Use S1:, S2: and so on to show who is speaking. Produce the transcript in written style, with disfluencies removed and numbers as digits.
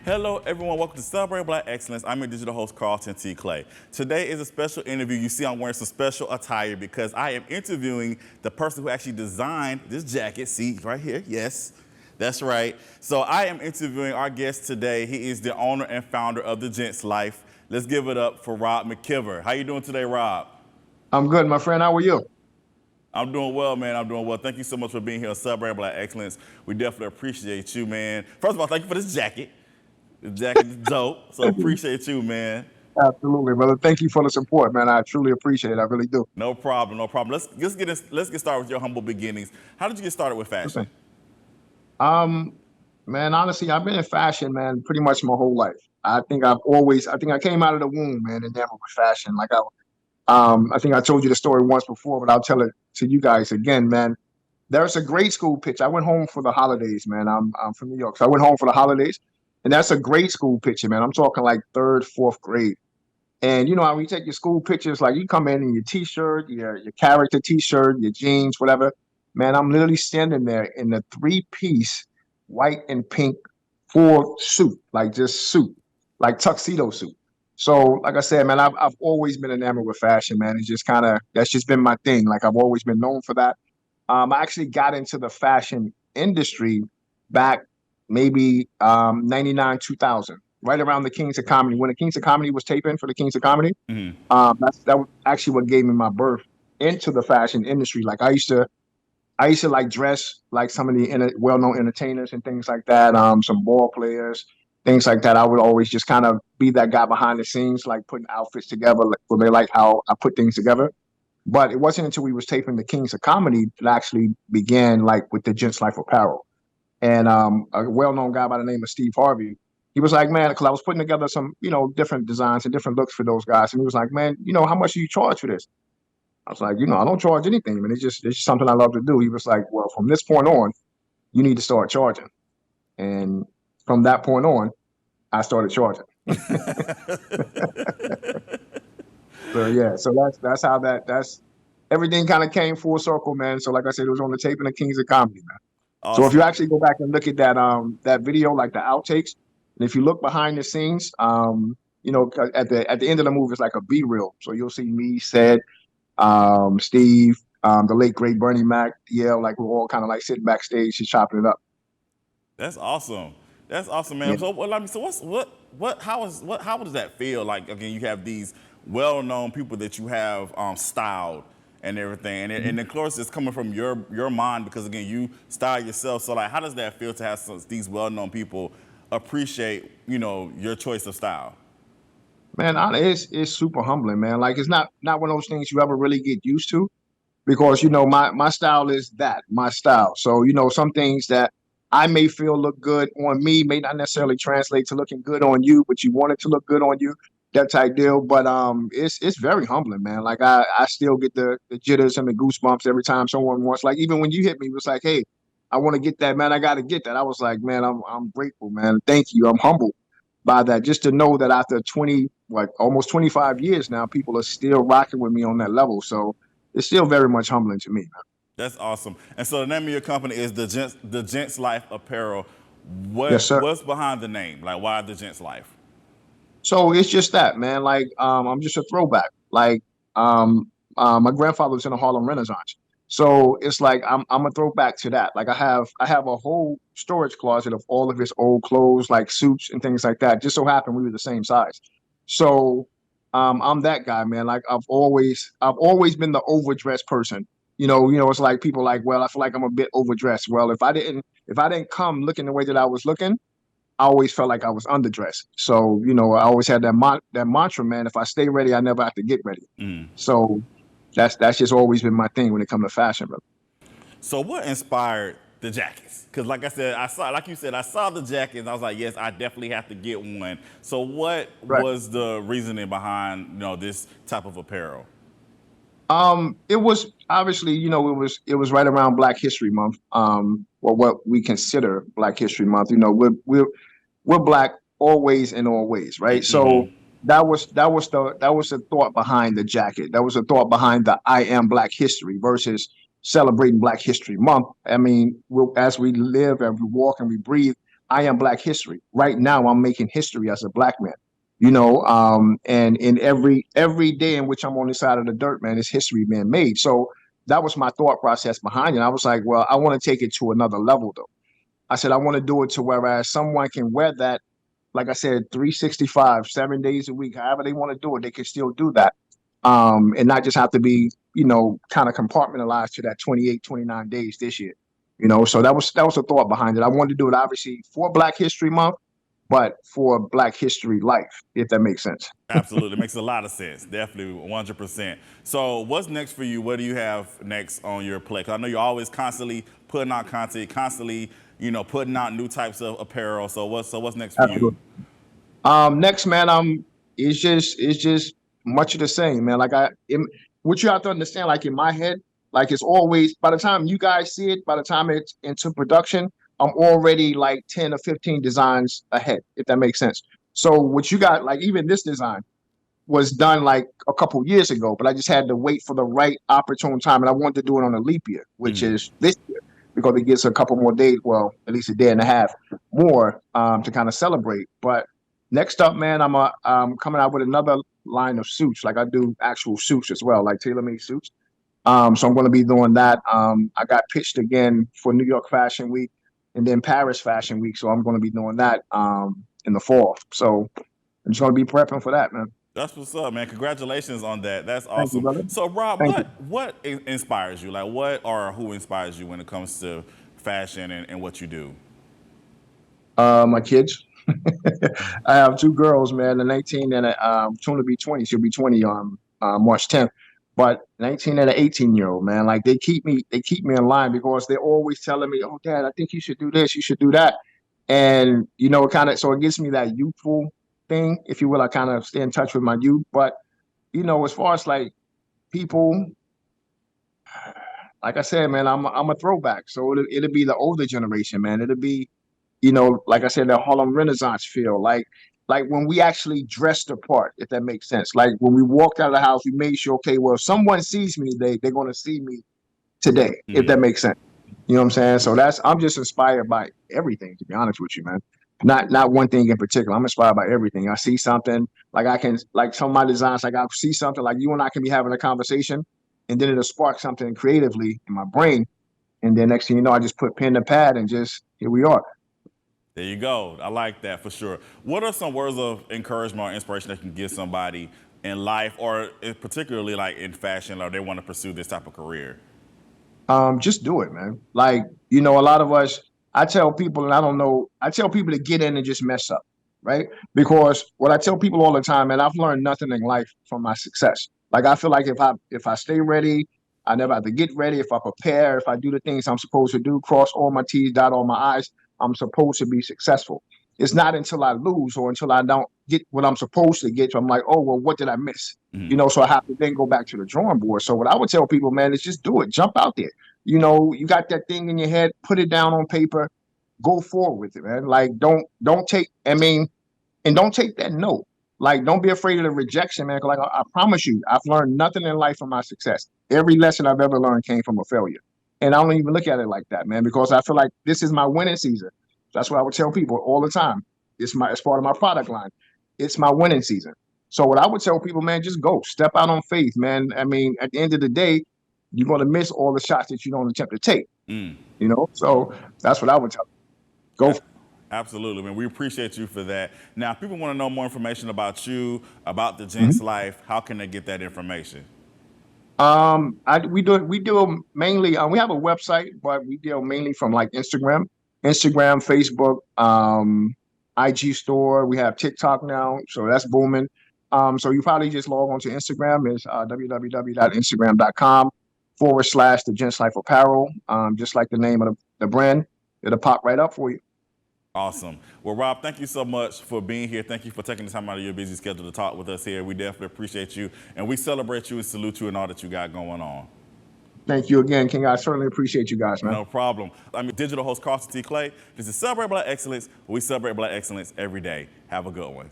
S1: Hello, everyone. Welcome to Celebrate Black Excellence. I'm your digital host, Carlton T. Clay. Today is a special interview. You see I'm wearing some special attire because I am interviewing the person who actually designed this jacket. See, right here. Yes, that's right. So I am interviewing our guest today. He is the owner and founder of the Gent's Life. Let's give it up for Rob McKiver. How you doing today, Rob?
S2: I'm good, my friend. How are you?
S1: I'm doing well, man. I'm doing well. Thank you so much for being here on Celebrate Black Excellence. We definitely appreciate you, man. First of all, thank you for this jacket. The jacket is dope, so appreciate you, man.
S2: Absolutely, brother. Thank you for the support, man. I truly appreciate it. I really do.
S1: No problem, no problem. Let's get started with your humble beginnings. How did you get started with fashion?
S2: Okay. Um, man, honestly, I've been in fashion, man, pretty much my whole life. I think I came out of the womb, man, enamored with fashion. I think I told you the story once before, but I'll tell it to you guys again, man. There's a grade school picture. I went home for the holidays, man. I'm from New York, so I went home for the holidays, and that's a grade school picture, man. I'm talking like third, fourth grade. And you know how when you take your school pictures, like you come in your t-shirt, your character t-shirt, your jeans, whatever. Man, I'm literally standing there in the three-piece white and pink full suit, like just suit, like tuxedo suit. So, like I said, man, I've always been enamored with fashion, man. It's just kind of that's just been my thing. Like I've always been known for that. I actually got into the fashion industry back maybe 99, 2000, right around the Kings of Comedy. When the Kings of Comedy was taping for the Kings of Comedy,
S1: Hmm.
S2: that was actually what gave me my birth into the fashion industry. Like I used to like dress like some of the well-known entertainers and things like that. Some ball players, things like that. I would always just kind of be that guy behind the scenes, like putting outfits together. Like, where they like how I put things together. But it wasn't until we was taping the Kings of Comedy that actually began like with the Gents Life apparel. And a well-known guy by the name of Steve Harvey, he was like, man, because I was putting together some, different designs and different looks for those guys. And he was like, man, how much do you charge for this? I was like, I don't charge anything. I mean, it's just something I love to do. He was like, well, from this point on, you need to start charging. And from that point on, I started charging. So yeah, so that's how that's everything kind of came full circle, man. So like I said, it was on the tape in the Kings of Comedy, man. So if you
S1: Awesome.
S2: actually go back and look at that video, like the outtakes, and if you look behind the scenes, 'cause at the end of the movie, it's like a B reel. So you'll see me, said, Steve, the late great Bernie Mac, yeah, like we're all kind of like sitting backstage, just chopping it up.
S1: That's awesome. That's awesome,
S2: Yeah.
S1: man. So, how does that feel? Like, again, you have these well-known people that you have styled and everything, and of course, it's coming from your mind because again, you style yourself. So, like, how does that feel to have these well-known people appreciate, your choice of style?
S2: Man, it's super humbling, man. Like it's not one of those things you ever really get used to because my style is that my style. So some things that I may feel look good on me may not necessarily translate to looking good on you, but you want it to look good on you, that type deal. But it's very humbling, man. Like I still get the jitters and the goosebumps every time someone wants. Like even when you hit me, it was like, hey, I want to get that, man. I got to get that. I was like, man, I'm grateful, man. Thank you. I'm humbled by that. Just to know that after 20, like almost 25 years now, people are still rocking with me on that level. So it's still very much humbling to me, man.
S1: That's awesome. And so, the name of your company is the Gents Life Apparel.
S2: Yes, sir.
S1: What's behind the name? Like, why the Gents Life?
S2: So it's just that, man. Like, I'm just a throwback. Like, my grandfather was in the Harlem Renaissance, so it's like I'm a throwback to that. Like, I have a whole storage closet of all of his old clothes, like suits and things like that. Just so happened we were the same size, so I'm that guy, man. Like, I've always been the overdressed person. It's like people like, well, I feel like I'm a bit overdressed. Well, if I didn't come looking the way that I was looking, I always felt like I was underdressed. So, I always had that mantra, man. If I stay ready, I never have to get ready.
S1: Mm.
S2: So that's just always been my thing when it comes to fashion, bro.
S1: So, what inspired the jackets? Because, like I said, like you said, I saw the jackets. I was like, yes, I definitely have to get one. So, what
S2: Right.
S1: was the reasoning behind this type of apparel?
S2: It was obviously, it was right around Black History Month, or what we consider Black History Month. We're black always and always, right? So
S1: Mm-hmm.
S2: that was the thought behind the jacket. That was the thought behind the I am Black History versus celebrating Black History Month. I mean, as we live and we walk and we breathe, I am Black history. Right now, I'm making history as a Black man. And in every day in which I'm on this side of the dirt, man, is history being made. So that was my thought process behind it. I was like, well, I want to take it to another level, though. I said I want to do it to whereas someone can wear that, like I said, 365, 7 days a week, however they want to do it, they can still do that. And not just have to be, kind of compartmentalized to that 28, 29 days this year. So that was a thought behind it. I wanted to do it obviously for Black History Month, but for Black History Life, if that makes sense.
S1: Absolutely. It makes a lot of sense. Definitely 100%. So what's next for you? What do you have next on your plate? 'Cause I know you're always constantly putting out content, constantly, putting out new types of apparel. So what's next for you?
S2: Absolutely. Next, man, it's just much of the same, man. What you have to understand, like in my head, like it's always by the time you guys see it, by the time it's into production, I'm already like 10 or 15 designs ahead, if that makes sense. So what you got, like even this design was done like a couple years ago, but I just had to wait for the right opportune time, and I wanted to do it on a leap year, which is this year, because it gives a couple more days, well, at least a day and a half more to kind of celebrate. But next up, man, I'm coming out with another line of suits. Like I do actual suits as well, like tailor-made suits. So I'm going to be doing that. I got pitched again for New York Fashion Week and then Paris Fashion Week, so I'm going to be doing that in the fall. So I'm just going to be prepping for that, man.
S1: That's what's up, man. Congratulations on that. That's
S2: Thank you,
S1: awesome.
S2: brother.
S1: So, Rob,
S2: Thank you.
S1: what inspires you? Like, what or who inspires you when it comes to fashion and what you do?
S2: My kids. I have two girls, man, a 19 and a soon to be 20. She'll be 20 on March 10th. But 19 and an 18-year-old, man, like they keep me in line because they're always telling me, "Oh, Dad, I think you should do this, you should do that," and so it gives me that youthful thing, if you will. I kind of stay in touch with my youth, but as far as like people, like I said, man, I'm a throwback, so it'll be the older generation, man. It'll be like I said, that Harlem Renaissance feel, like when we actually dressed the part, if that makes sense. Like when we walked out of the house, we made sure, okay, well, if someone sees me today, they're going to see me today, if that makes sense. You know what I'm saying? So I'm just inspired by everything, to be honest with you, man. Not one thing in particular. I'm inspired by everything. I see something, like I can, like some of my designs, like I see something, like you and I can be having a conversation, and then it'll spark something creatively in my brain. And then next thing you know, I just put pen to pad and just here we are.
S1: There you go. I like that for sure. What are some words of encouragement or inspiration that can give somebody in life, or particularly like in fashion, or they want to pursue this type of career?
S2: Just do it, man. Like, a lot of us, I tell people, and I don't know, I tell people to get in and just mess up, right? Because what I tell people all the time, man, I've learned nothing in life from my success. Like I feel like if I stay ready, I never have to get ready. If I prepare, if I do the things I'm supposed to do, cross all my T's, dot all my I's, I'm supposed to be successful. It's not until I lose or until I don't get what I'm supposed to get. So I'm like, oh, well, what did I miss? So I have to then go back to the drawing board. So what I would tell people, man, is just do it. Jump out there. You got that thing in your head, put it down on paper, go forward with it, man. Like don't take, and don't take that no. Like don't be afraid of the rejection, man. 'Cause like I promise you, I've learned nothing in life from my success. Every lesson I've ever learned came from a failure. And I don't even look at it like that, man, because I feel like this is my winning season. That's what I would tell people all the time. It's part of my product line. It's my winning season. So what I would tell people, man, just go. Step out on faith, man. At the end of the day, you're gonna miss all the shots that you don't attempt to take. So that's what I would tell them. Go.
S1: Absolutely, man. We appreciate you for that. Now, if people want to know more information about you, about the
S2: Mhm.
S1: Gent's life, how can they get that information?
S2: We do mainly. We have a website, but we deal mainly from like Instagram, Facebook, IG store. We have TikTok now, so that's booming. So you probably just log on to Instagram. Is www.instagram.com/the Gents Life Apparel. Just like the name of the brand, it'll pop right up for you.
S1: Awesome. Well, Rob, thank you so much for being here. Thank you for taking the time out of your busy schedule to talk with us here. We definitely appreciate you, and we celebrate you and salute you and all that you got going on.
S2: Thank you again, King. I certainly appreciate you guys, man.
S1: No problem. I'm your digital host, Carlton T. Clay. This is Celebrate Black Excellence. We celebrate Black excellence every day. Have a good one.